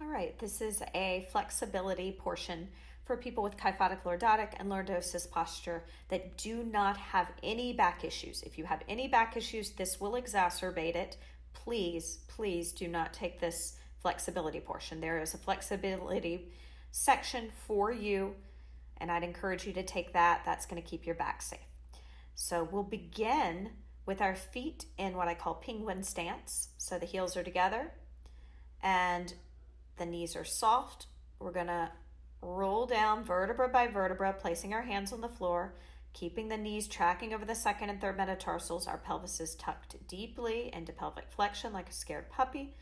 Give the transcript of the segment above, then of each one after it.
right, this is a flexibility portion for people with Kyphotic Lordotic and Lordosis Posture that do not have any back issues. If you have any back issues, this will exacerbate it. Please, please do not take this flexibility portion. There is a flexibility section for you, and I'd encourage you to take that. That's going to keep your back safe. So we'll begin with our feet in what I call penguin stance. So the heels are together and the knees are soft. We're gonna roll down vertebra by vertebra, placing our hands on the floor, keeping the knees tracking over the second and third metatarsals. Our pelvis is tucked deeply into pelvic flexion like a scared puppy.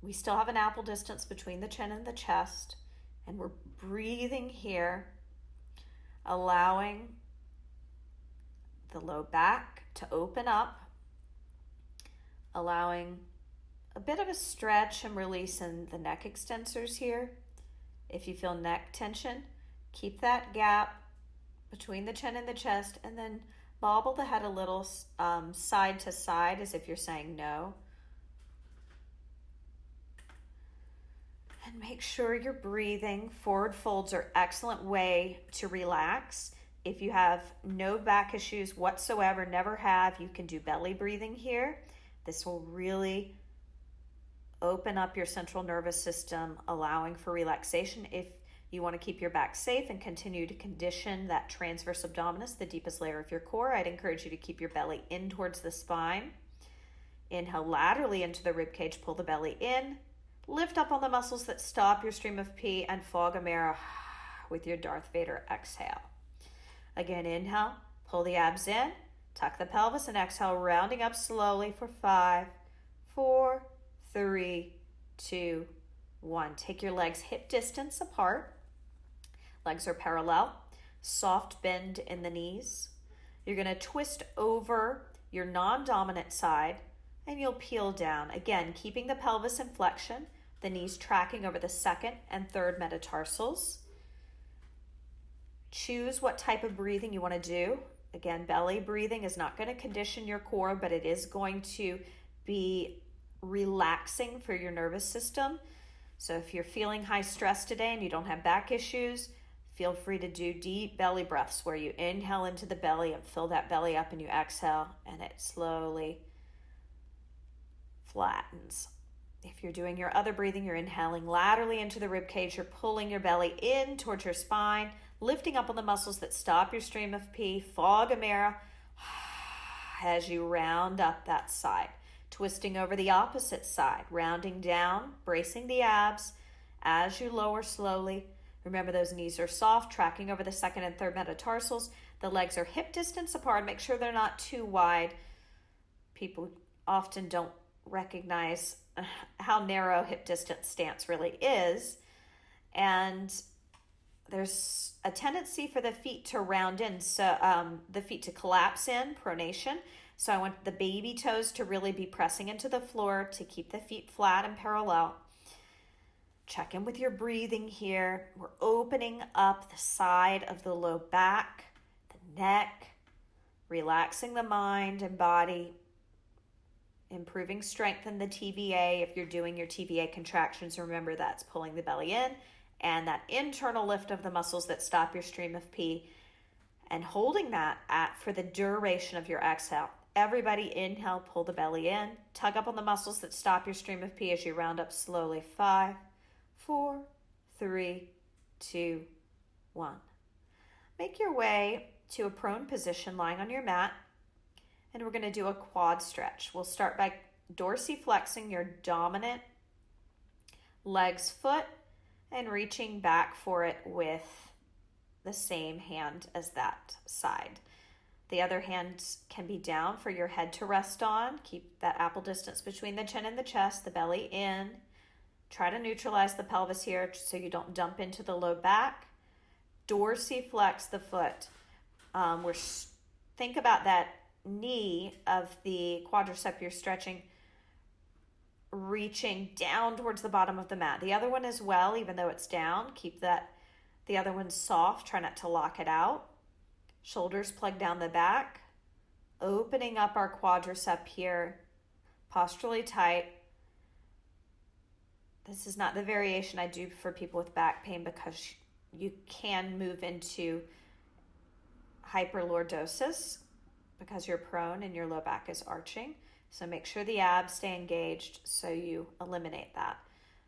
We still have an apple distance between the chin and the chest, and we're breathing here, allowing the low back to open up, allowing a bit of a stretch and release in the neck extensors here. If you feel neck tension, keep that gap between the chin and the chest, and then bobble the head a little side to side as if you're saying no. And make sure you're breathing. Forward folds are an excellent way to relax. If you have no back issues whatsoever, never have, you can do belly breathing here. This will really open up your central nervous system, allowing for relaxation. If you want to keep your back safe and continue to condition that transverse abdominis, the deepest layer of your core, I'd encourage you to keep your belly in towards the spine. Inhale laterally into the rib cage, pull the belly in, lift up on the muscles that stop your stream of pee, and fog a mirror with your Darth Vader exhale. Again, inhale, pull the abs in, tuck the pelvis, and exhale, rounding up slowly for 5, 4, 3, 2, 1. Take your legs hip distance apart. Legs are parallel. Soft bend in the knees. You're going to twist over your non-dominant side and you'll peel down. Again, keeping the pelvis in flexion, the knees tracking over the second and third metatarsals. Choose what type of breathing you want to do. Again, belly breathing is not going to condition your core, but it is going to be relaxing for your nervous system. So if you're feeling high stress today and you don't have back issues, feel free to do deep belly breaths where you inhale into the belly and fill that belly up, and you exhale and it slowly flattens. If you're doing your other breathing, you're inhaling laterally into the rib cage, you're pulling your belly in towards your spine, lifting up on the muscles that stop your stream of pee, fog a mirror as you round up that side. Twisting over the opposite side, rounding down, bracing the abs as you lower slowly. Remember, those knees are soft, tracking over the second and third metatarsals. The legs are hip distance apart. Make sure they're not too wide. People often don't recognize how narrow hip distance stance really is. And there's a tendency for the feet to round in, so the feet to collapse in, pronation. So I want the baby toes to really be pressing into the floor to keep the feet flat and parallel. Check in with your breathing here. We're opening up the side of the low back, the neck, relaxing the mind and body, improving strength in the TVA. If you're doing your TVA contractions, remember that's pulling the belly in, and that internal lift of the muscles that stop your stream of pee, and holding that for the duration of your exhale. Everybody inhale, pull the belly in, tug up on the muscles that stop your stream of pee as you round up slowly. 5, 4, 3, 2, 1. Make your way to a prone position lying on your mat, and we're going to do a quad stretch. We'll start by dorsiflexing your dominant leg's foot and reaching back for it with the same hand as that side. The other hand can be down for your head to rest on. Keep that apple distance between the chin and the chest, the belly in. Try to neutralize the pelvis here so you don't dump into the low back. Dorsiflex the foot. Think about that knee of the quadriceps you're stretching, reaching down towards the bottom of the mat. The other one as well, even though it's down, keep the other one soft. Try not to lock it out. Shoulders plug down the back, opening up our quadricep here, posturally tight. This is not the variation I do for people with back pain because you can move into hyperlordosis because you're prone and your low back is arching. So make sure the abs stay engaged so you eliminate that.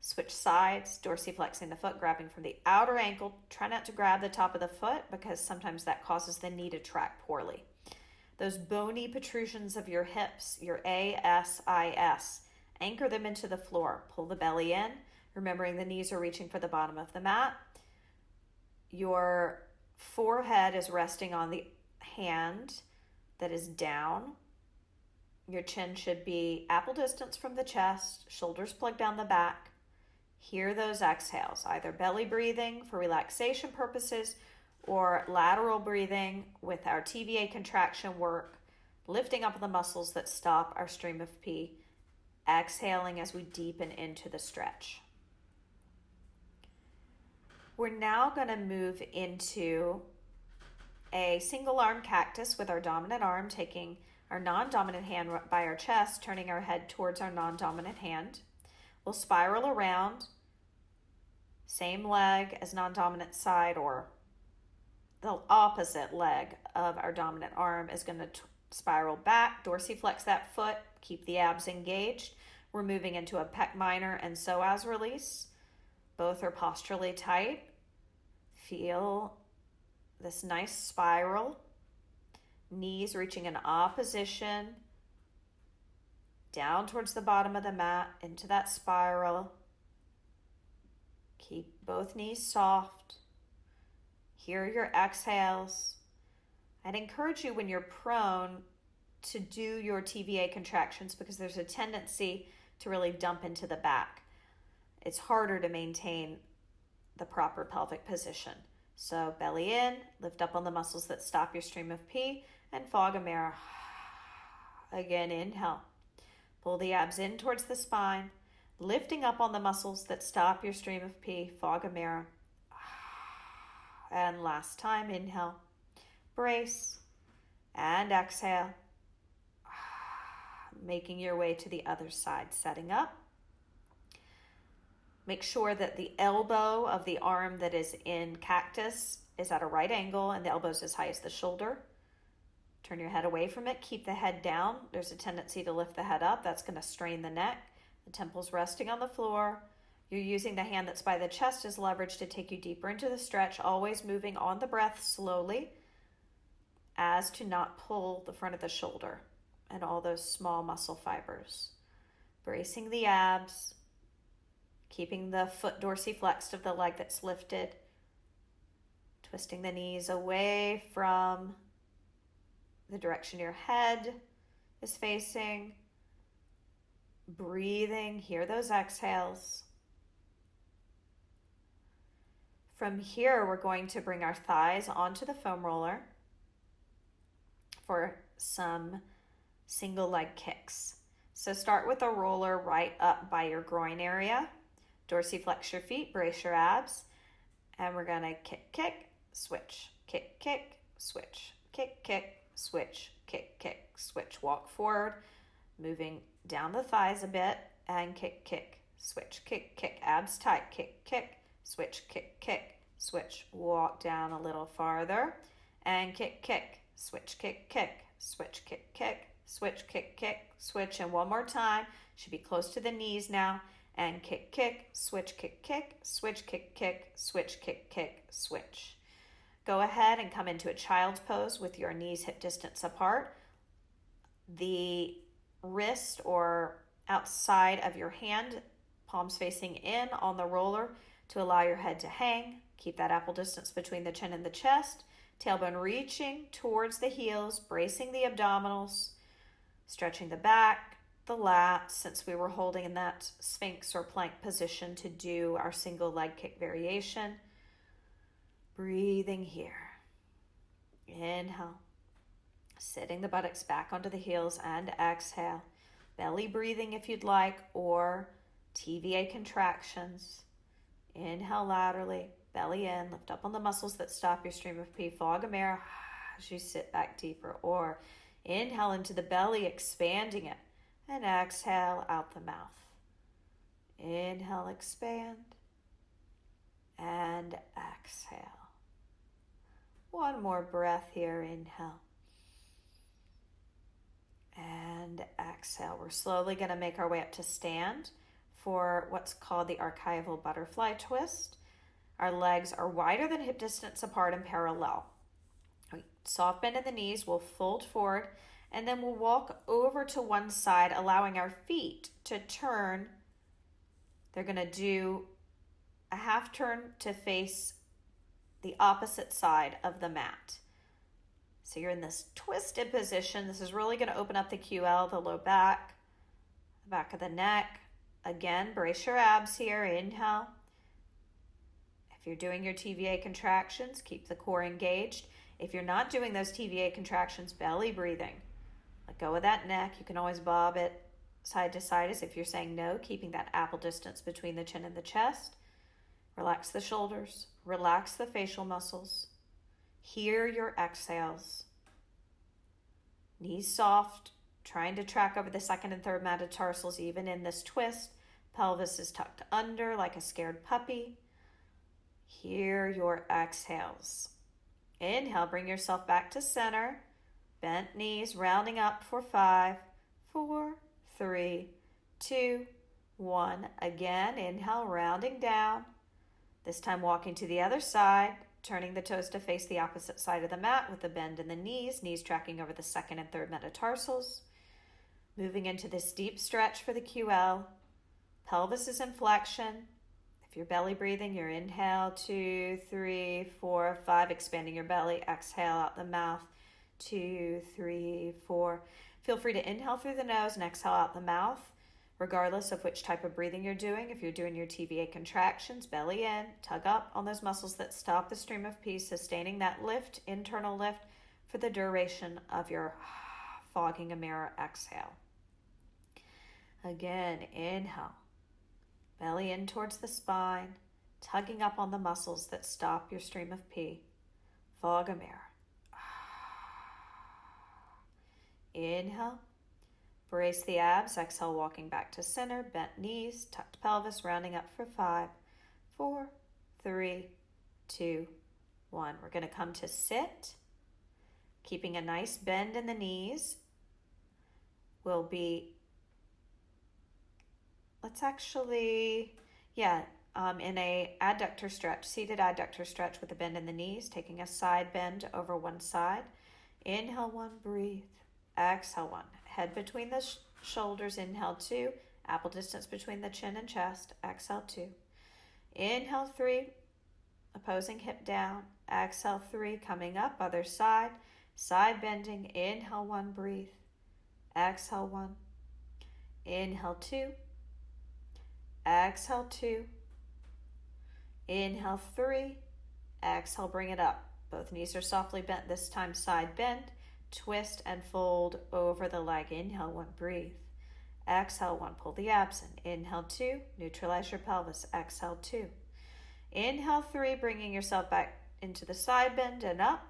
Switch sides, dorsiflexing the foot, grabbing from the outer ankle. Try not to grab the top of the foot because sometimes that causes the knee to track poorly. Those bony protrusions of your hips, your ASIS, anchor them into the floor. Pull the belly in, remembering the knees are reaching for the bottom of the mat. Your forehead is resting on the hand that is down. Your chin should be apple distance from the chest, shoulders plugged down the back. Hear those exhales, either belly breathing for relaxation purposes or lateral breathing with our TVA contraction work, lifting up the muscles that stop our stream of pee, exhaling as we deepen into the stretch. We're now going to move into a single arm cactus with our dominant arm taking our non-dominant hand by our chest, turning our head towards our non-dominant hand. We'll spiral around, same leg as non-dominant side, or the opposite leg of our dominant arm is going to spiral back, dorsiflex that foot, keep the abs engaged. We're moving into a pec minor and psoas release. Both are posturally tight. Feel this nice spiral. Knees reaching in opposition, down towards the bottom of the mat, into that spiral. Keep both knees soft. Hear your exhales. I'd encourage you when you're prone to do your TVA contractions because there's a tendency to really dump into the back. It's harder to maintain the proper pelvic position. So belly in, lift up on the muscles that stop your stream of pee, and fog a mirror. Again, inhale. Pull the abs in towards the spine, lifting up on the muscles that stop your stream of pee, fog a mirror. And last time, inhale. Brace and exhale. Making your way to the other side, setting up. Make sure that the elbow of the arm that is in cactus is at a right angle and the elbow is as high as the shoulder. Turn your head away from it. Keep the head down. There's a tendency to lift the head up. That's going to strain the neck. The temple's resting on the floor. You're using the hand that's by the chest as leverage to take you deeper into the stretch, always moving on the breath slowly as to not pull the front of the shoulder and all those small muscle fibers. Bracing the abs. Keeping the foot dorsiflexed of the leg that's lifted. Twisting the knees away from the direction your head is facing. Breathing, hear those exhales. From here, we're going to bring our thighs onto the foam roller for some single leg kicks. So start with a roller right up by your groin area. Dorsiflex your feet, brace your abs, and we're going to kick, kick, switch, kick, kick, switch, kick, kick, switch, kick, kick, switch. Walk forward, moving down the thighs a bit, and kick, kick, switch, kick, kick, abs tight, kick, kick, switch, kick, kick, switch. Walk down a little farther, and kick, kick, switch, kick, kick, switch, kick, kick, switch, kick, kick, switch. And one more time, should be close to the knees now. And kick, kick, switch, kick, kick, switch, kick, kick, switch, kick, kick, switch. Go ahead and come into a child's pose with your knees hip distance apart. The wrist or outside of your hand, palms facing in on the roller to allow your head to hang. Keep that apple distance between the chin and the chest. Tailbone reaching towards the heels, bracing the abdominals, stretching the back, the lats, since we were holding in that sphinx or plank position to do our single leg kick variation. Breathing here. Inhale. Sitting the buttocks back onto the heels and exhale. Belly breathing if you'd like, or TVA contractions. Inhale laterally, belly in, lift up on the muscles that stop your stream of pee, fog a mirror as you sit back deeper, or inhale into the belly, expanding it. And exhale out the mouth. Inhale, expand. And exhale. One more breath here. Inhale. And exhale. We're slowly going to make our way up to stand for what's called the archival butterfly twist. Our legs are wider than hip distance apart and parallel. Soft bend in the knees, we'll fold forward, and then we'll walk over to one side, allowing our feet to turn. They're going to do a half turn to face the opposite side of the mat. So you're in this twisted position. This is really going to open up the QL, the low back, the back of the neck. Again, brace your abs here. Inhale. If you're doing your TVA contractions, keep the core engaged. If you're not doing those TVA contractions, belly breathing. Let go of that neck. You can always bob it side to side as if you're saying no, keeping that apple distance between the chin and the chest. Relax the shoulders. Relax the facial muscles. Hear your exhales. Knees soft, trying to track over the second and third metatarsals even in this twist. Pelvis is tucked under like a scared puppy. Hear your exhales. Inhale, bring yourself back to center. Bent knees, rounding up for 5, 4, 3, 2, 1. Again, inhale, rounding down. This time walking to the other side, turning the toes to face the opposite side of the mat with a bend in the knees tracking over the second and third metatarsals. Moving into this deep stretch for the QL. Pelvis is in flexion. If you're belly breathing, your inhale, 2, 3, 4, 5, expanding your belly. Exhale out the mouth, 2, 3, 4. Feel free to inhale through the nose and exhale out the mouth, regardless of which type of breathing you're doing. If you're doing your TVA contractions, belly in, tug up on those muscles that stop the stream of pee, sustaining that lift, internal lift, for the duration of your fogging a mirror exhale. Again, inhale. Belly in towards the spine, tugging up on the muscles that stop your stream of pee. Fog a mirror. Inhale. Brace the abs. Exhale, walking back to center. Bent knees, tucked pelvis, rounding up for 5, 4, 3, 2, 1. We're going to come to sit. Keeping a nice bend in the knees. We'll be... Let's actually, in a adductor stretch, seated adductor stretch with a bend in the knees, taking a side bend over one side. Inhale 1, breathe. Exhale 1. Head between the shoulders. Inhale 2. Apple distance between the chin and chest. Exhale 2. Inhale 3. Opposing hip down. Exhale 3. Coming up, other side. Side bending. Inhale 1, breathe. Exhale 1. Inhale 2. Exhale 2. Inhale 3. Exhale, bring it up. Both knees are softly bent, this time side bend. Twist and fold over the leg. Inhale 1, breathe. Exhale 1, pull the abs in. Inhale 2, neutralize your pelvis. Exhale 2. Inhale 3, bringing yourself back into the side bend and up.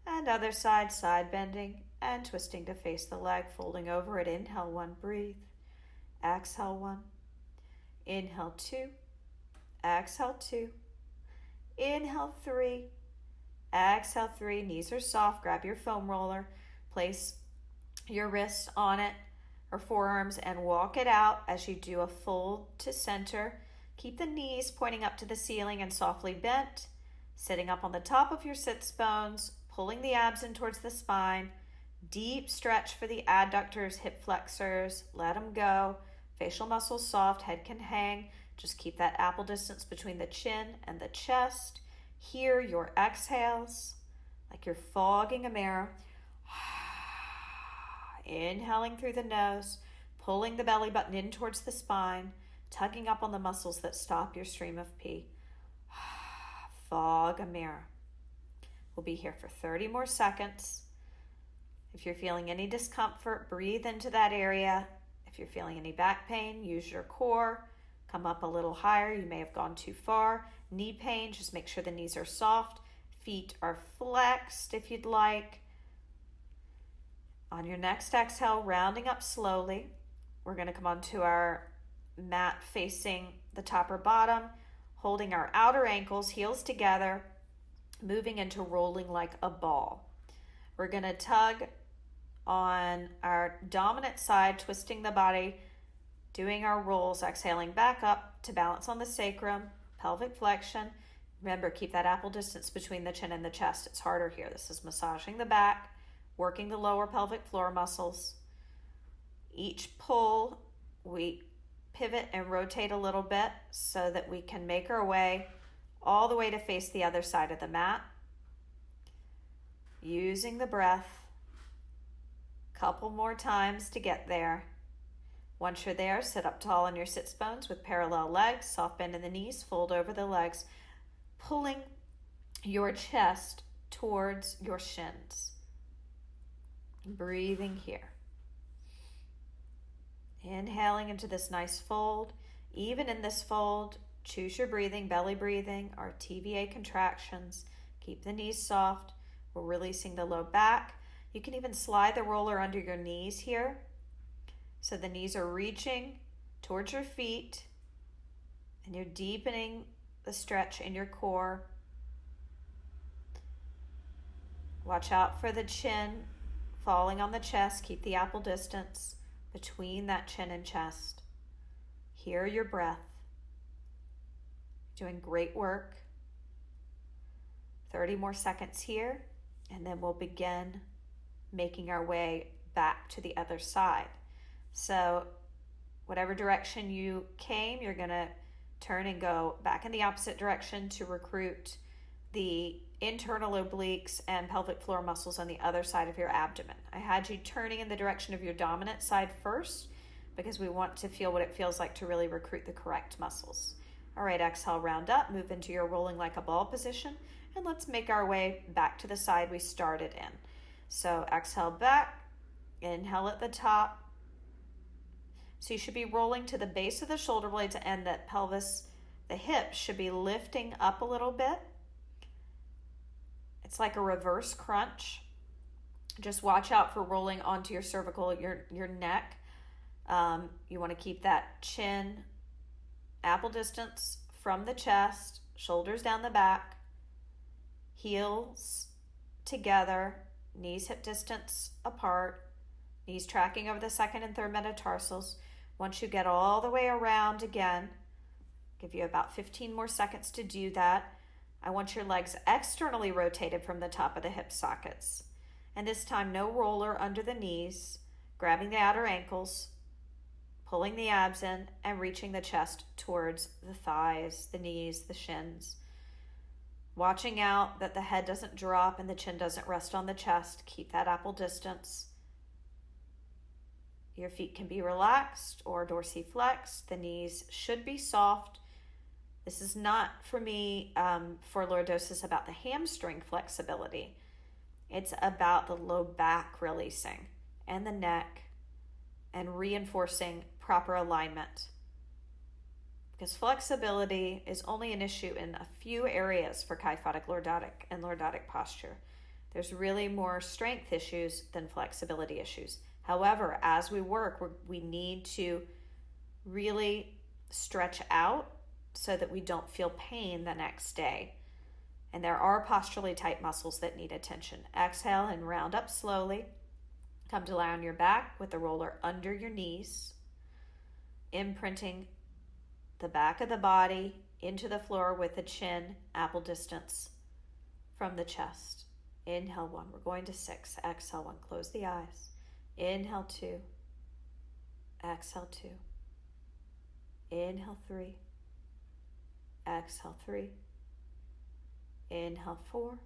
And other side, side bending and twisting to face the leg, folding over it. Inhale 1, breathe. Exhale 1. Inhale 2, exhale 2, inhale 3, exhale 3, knees are soft, grab your foam roller, place your wrists on it or forearms and walk it out as you do a fold to center. Keep the knees pointing up to the ceiling and softly bent, sitting up on the top of your sits bones, pulling the abs in towards the spine, deep stretch for the adductors, hip flexors, let them go. Facial muscles soft, head can hang. Just keep that apple distance between the chin and the chest. Hear your exhales like you're fogging a mirror. Inhaling through the nose, pulling the belly button in towards the spine, tugging up on the muscles that stop your stream of pee. Fog a mirror. We'll be here for 30 more seconds. If you're feeling any discomfort, breathe into that area. If you're feeling any back pain, use your core. Come up a little higher. You may have gone too far. Knee pain, just make sure the knees are soft. Feet are flexed if you'd like. On your next exhale, rounding up slowly, we're going to come onto our mat facing the top or bottom, holding our outer ankles, heels together, moving into rolling like a ball. We're going to tug on our dominant side, twisting the body, doing our rolls, exhaling back up to balance on the sacrum, pelvic flexion. Remember, keep that apple distance between the chin and the chest. It's harder here. This is massaging the back, working the lower pelvic floor muscles. Each pull, we pivot and rotate a little bit so that we can make our way all the way to face the other side of the mat. Using the breath. Couple more times to get there. Once you're there, sit up tall on your sits bones with parallel legs, soft bend in the knees, fold over the legs, pulling your chest towards your shins. Breathing here. Inhaling into this nice fold. Even in this fold, choose your breathing, belly breathing, or TVA contractions. Keep the knees soft. We're releasing the low back. You can even slide the roller under your knees here. So the knees are reaching towards your feet and you're deepening the stretch in your core. Watch out for the chin falling on the chest. Keep the apple distance between that chin and chest. Hear your breath. Doing great work. 30 more seconds here, and then we'll begin making our way back to the other side. So whatever direction you came, you're going to turn and go back in the opposite direction to recruit the internal obliques and pelvic floor muscles on the other side of your abdomen. I had you turning in the direction of your dominant side first because we want to feel what it feels like to really recruit the correct muscles. All right, exhale, round up, move into your rolling like a ball position, and let's make our way back to the side we started in. So exhale back, inhale at the top. So you should be rolling to the base of the shoulder blades and that pelvis, the hips should be lifting up a little bit. It's like a reverse crunch. Just watch out for rolling onto your cervical, your neck. You want to keep that chin apple distance from the chest, shoulders down the back, heels together, knees hip distance apart, knees tracking over the second and third metatarsals. Once you get all the way around again, give you about 15 more seconds to do that. I want your legs externally rotated from the top of the hip sockets. And this time, no roller under the knees, grabbing the outer ankles, pulling the abs in, and reaching the chest towards the thighs, the knees, the shins. Watching out that the head doesn't drop and the chin doesn't rest on the chest. Keep that apple distance. Your feet can be relaxed or dorsiflexed. The knees should be soft. This is not for me, for lordosis, about the hamstring flexibility. It's about the low back releasing and the neck and reinforcing proper alignment. Because flexibility is only an issue in a few areas for kyphotic lordotic and lordotic posture. There's really more strength issues than flexibility issues. However, as we work, we need to really stretch out so that we don't feel pain the next day. And there are posturally tight muscles that need attention. Exhale and round up slowly. Come to lie on your back with the roller under your knees, imprinting the back of the body into the floor with the chin apple distance from the chest. Inhale 1. We're going to 6. Exhale 1. Close the eyes. Inhale 2. Exhale 2. Inhale 3. Exhale 3. Inhale 4.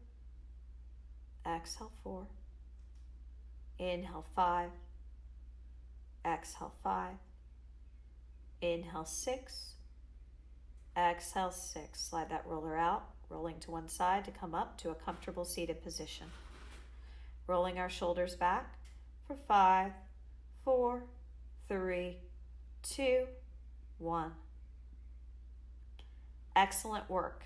Exhale 4. Inhale 5. Exhale 5. Inhale 6. Exhale 6. Slide that roller out, rolling to one side to come up to a comfortable seated position. Rolling our shoulders back for 5, 4, 3, 2, 1. Excellent work.